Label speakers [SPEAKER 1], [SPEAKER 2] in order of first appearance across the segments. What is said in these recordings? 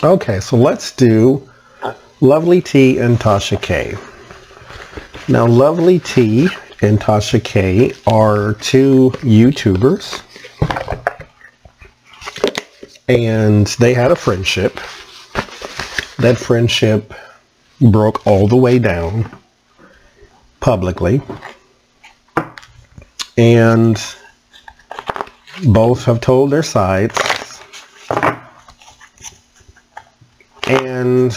[SPEAKER 1] Okay, so let's do Lovely T and Tasha K. Now, Lovely T and Tasha K are two YouTubers, and they had a friendship. That friendship broke all the way down publicly, and both have told their sides, and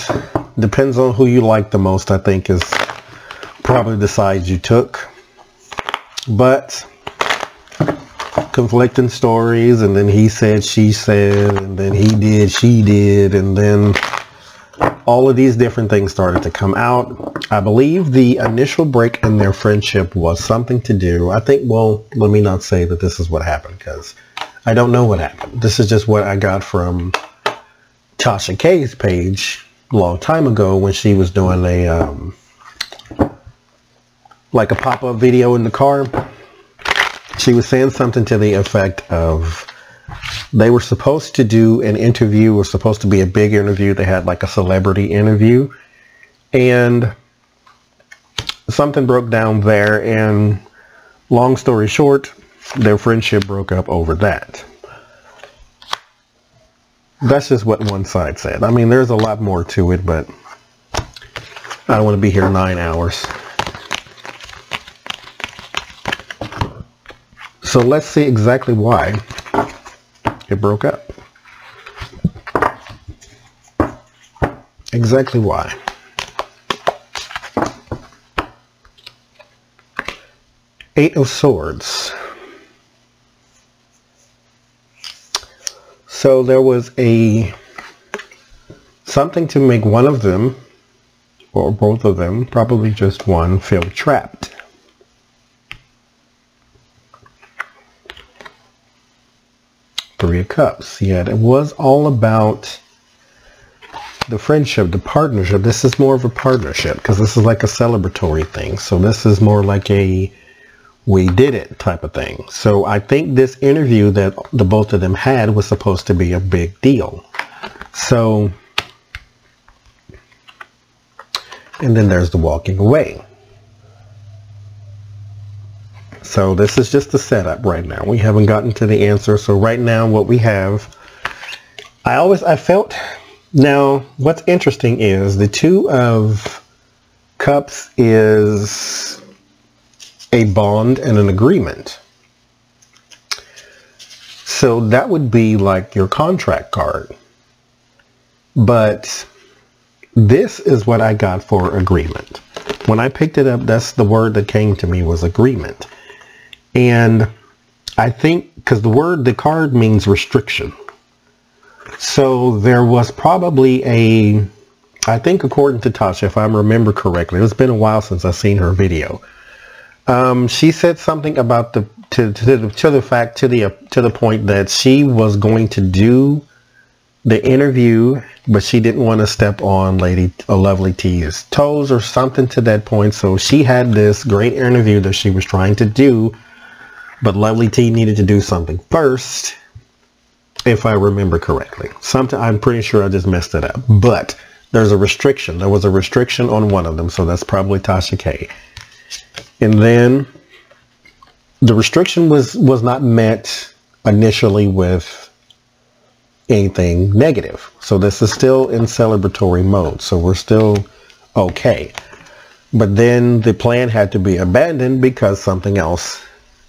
[SPEAKER 1] depends on who you like the most, I think, is probably the sides you took. But conflicting stories, and then he said, she said, and then he did, she did, and then all of these different things started to come out. I believe the initial break in their friendship was something to do, I think, well, let me not say that this is what happened, because I don't know what happened. This is just what I got from Tasha K's page a long time ago when she was doing a like a pop-up video in the car. She was saying something to the effect of they were supposed to do an interview, was supposed to be a big interview. They had like a celebrity interview, and something broke down there, and long story short, their friendship broke up over that. That's just what one side said. I mean, there's a lot more to it, but I don't want to be here 9 hours. So let's see exactly why it broke up. Exactly why. Eight of Swords. So there was something to make one of them, or both of them, probably just one, feel trapped. Three of Cups. Yeah, it was all about the friendship, the partnership. This is more of a partnership because this is like a celebratory thing. So this is more like a we did it type of thing. So I think this interview that the both of them had was supposed to be a big deal. So, and then there's the walking away. So this is just the setup right now. We haven't gotten to the answer. So right now what we have, I felt, now what's interesting is the Two of Cups is a bond and an agreement. So that would be like your contract card. But this is what I got for agreement. When I picked it up, that's the word that came to me, was agreement. And I think because the card means restriction. So there was probably I think according to Tasha, if I remember correctly, it's been a while since I've seen her video. She said something about to the point that she was going to do the interview, but she didn't want to step on Lovely T's toes or something to that point. So she had this great interview that she was trying to do, but Lovely T needed to do something first, if I remember correctly. I'm pretty sure I just messed it up, but there's a restriction. There was a restriction on one of them, so that's probably Tasha K. And then the restriction was not met initially with anything negative. So this is still in celebratory mode. So we're still okay. But then the plan had to be abandoned because something else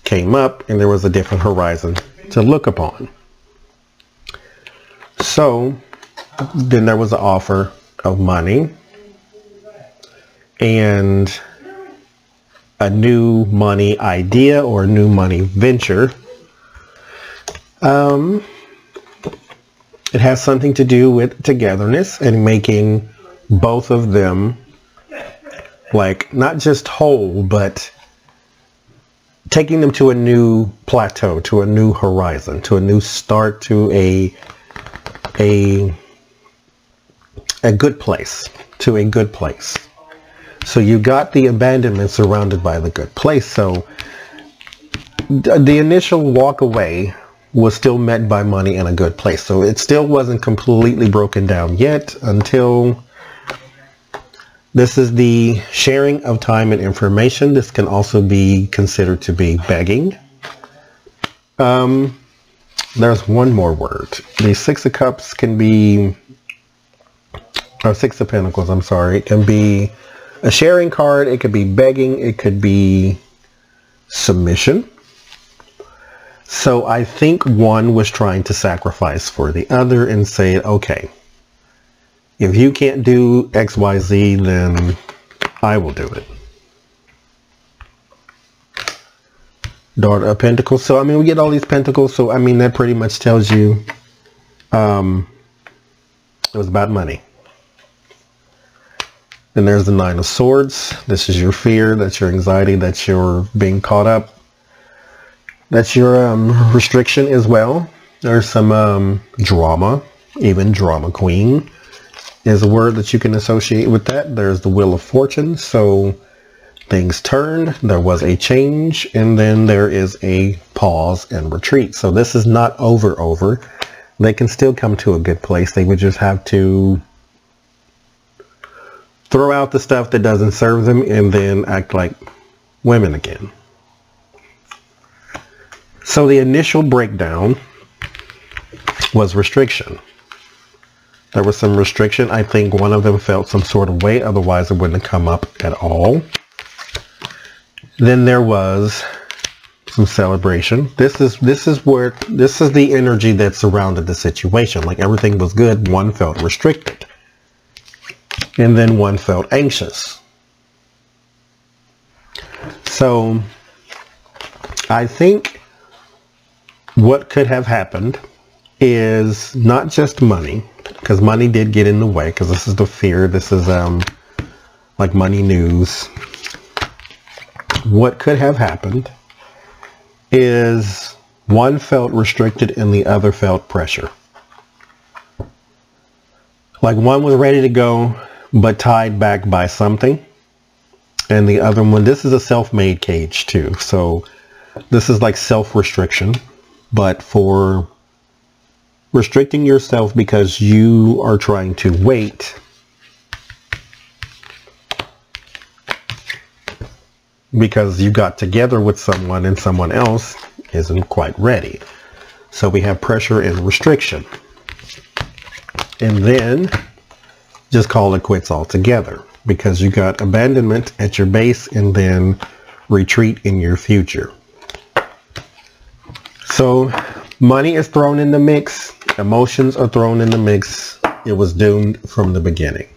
[SPEAKER 1] came up and there was a different horizon to look upon. So then there was an offer of money and a new money idea or a new money venture. It has something to do with togetherness and making both of them like not just whole, but taking them to a new plateau, to a new horizon, to a new start, to a good place, to a good place. So you got the abandonment surrounded by the good place. So the initial walk away was still met by money in a good place. So it still wasn't completely broken down yet until this is the sharing of time and information. This can also be considered to be begging. There's one more word. The Six of Cups can be, or Six of Pentacles, I'm sorry. It can be a sharing card. It could be begging. It could be submission. So I think one was trying to sacrifice for the other and say, okay, if you can't do X, Y, Z, then I will do it. Daughter of Pentacles. So, I mean, we get all these pentacles. So, I mean, that pretty much tells you it was about money. Then there's the Nine of Swords. This is your fear. That's your anxiety. That's your being caught up. That's your restriction as well. There's some drama. Even drama queen is a word that you can associate with that. There's the Wheel of Fortune. So things turned. There was a change. And then there is a pause and retreat. So this is not over. They can still come to a good place. They would just have to throw out the stuff that doesn't serve them and then act like women again. So the initial breakdown was restriction. There was some restriction. I think one of them felt some sort of way, otherwise it wouldn't have come up at all. Then there was some celebration. This is the energy that surrounded the situation. Like everything was good, one felt restricted. And then one felt anxious. So I think what could have happened is not just money, because money did get in the way, because this is the fear. This is like money news. What could have happened is one felt restricted and the other felt pressure. Like one was ready to go, but tied back by something. And the other one, this is a self-made cage too. So this is like self-restriction, but for restricting yourself because you are trying to wait because you got together with someone and someone else isn't quite ready. So we have pressure and restriction. And then just call it quits altogether because you got abandonment at your base and then retreat in your future. So money is thrown in the mix. Emotions are thrown in the mix. It was doomed from the beginning.